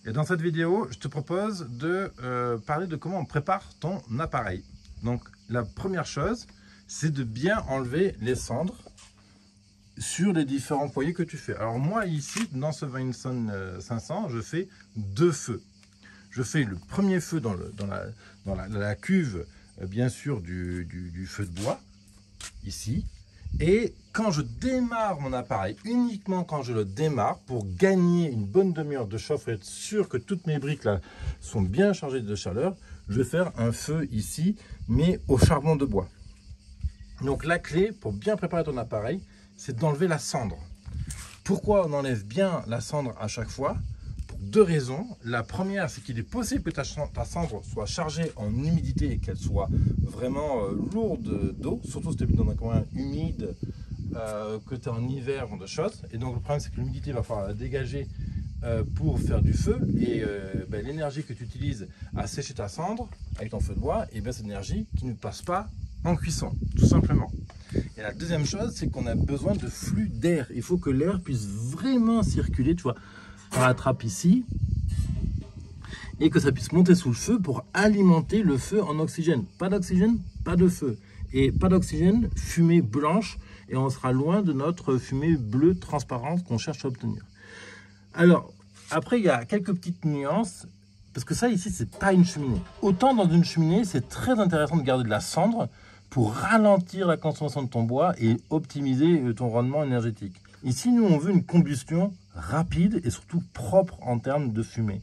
Et dans cette vidéo, je te propose de parler de comment on prépare ton appareil. Donc la première chose, c'est de bien enlever les cendres sur les différents foyers que tu fais. Alors moi ici, dans ce Vinson 500, je fais deux feux. Je fais le premier feu dans la cuve, bien sûr, du feu de bois, ici. Et quand je démarre mon appareil, uniquement quand je le démarre, pour gagner une bonne demi-heure de chauffe et être sûr que toutes mes briques là sont bien chargées de chaleur, je vais faire un feu ici, mais au charbon de bois. Donc la clé pour bien préparer ton appareil, c'est d'enlever la cendre. Pourquoi on enlève bien la cendre à chaque fois? Pour deux raisons. La première, c'est qu'il est possible que ta cendre soit chargée en humidité et qu'elle soit vraiment lourde d'eau, surtout si tu habites dans un coin humide, que tu es en hiver, de choses. Et donc le problème, c'est que l'humidité va falloir la dégager pour faire du feu. Et l'énergie que tu utilises à sécher ta cendre avec ton feu de bois, et bien c'est l'énergie qui ne passe pas en cuisson, tout simplement. Et la deuxième chose, c'est qu'on a besoin de flux d'air. Il faut que l'air puisse vraiment circuler, tu vois, par la trappe ici, et que ça puisse monter sous le feu pour alimenter le feu en oxygène. Pas d'oxygène, pas de feu. Et pas d'oxygène, fumée blanche, et on sera loin de notre fumée bleue transparente qu'on cherche à obtenir. Alors, après, il y a quelques petites nuances, parce que ça ici, c'est pas une cheminée. Autant dans une cheminée, c'est très intéressant de garder de la cendre pour ralentir la consommation de ton bois et optimiser ton rendement énergétique. Ici, nous, on veut une combustion rapide et surtout propre en termes de fumée.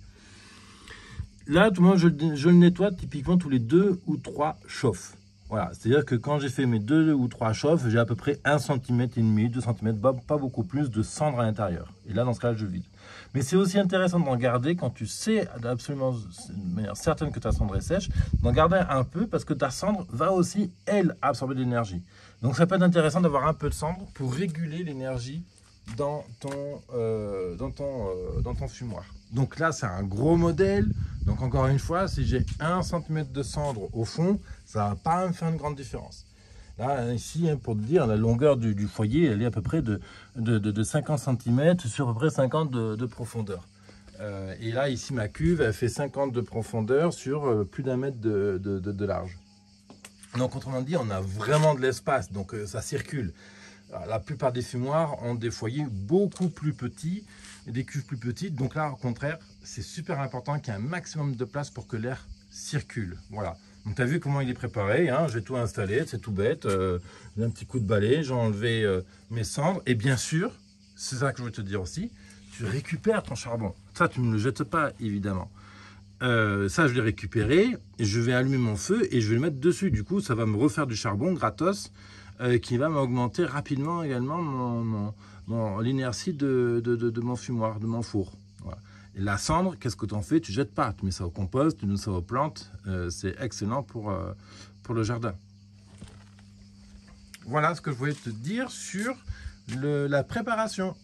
Là, tout le monde, je le nettoie typiquement tous les 2 ou 3 chauffes. Voilà, c'est-à-dire que quand j'ai fait mes 2 ou 3 chauffes, j'ai à peu près 1,5 cm, 2 cm, pas beaucoup plus de cendre à l'intérieur. Et là, dans ce cas-là, je vide. Mais c'est aussi intéressant d'en garder quand tu sais absolument de manière certaine que ta cendre est sèche, d'en garder un peu parce que ta cendre va aussi, elle, absorber de l'énergie. Donc ça peut être intéressant d'avoir un peu de cendre pour réguler l'énergie dans ton fumoir. Donc là, c'est un gros modèle. Donc encore une fois, si j'ai 1 cm de cendre au fond, ça ne va pas me faire une grande différence. Là, ici, pour te dire, la longueur du foyer, elle est à peu près de 50 cm sur à peu près 50 de profondeur. Et là, ici, ma cuve, elle fait 50 de profondeur sur plus d'1 mètre de large. Donc, autrement dit, on a vraiment de l'espace, donc ça circule. Alors, la plupart des fumoirs ont des foyers beaucoup plus petits, des cuves plus petites. Donc là, au contraire, c'est super important qu'il y ait un maximum de place pour que l'air circule. Voilà. Donc tu as vu comment il est préparé, hein, j'ai tout installé, c'est tout bête, j'ai un petit coup de balai, j'ai enlevé mes cendres, et bien sûr, c'est ça que je veux te dire aussi, tu récupères ton charbon. Ça, tu ne me le jettes pas, évidemment. Ça, je l'ai récupéré, et je vais allumer mon feu, et je vais le mettre dessus. Du coup, ça va me refaire du charbon gratos, qui va m'augmenter rapidement également l'inertie de mon fumoir, de mon four. Voilà. Et la cendre, qu'est-ce que tu en fais? Tu jettes pas, tu mets ça au compost, tu mets ça aux plantes, c'est excellent pour le jardin. Voilà ce que je voulais te dire sur la préparation.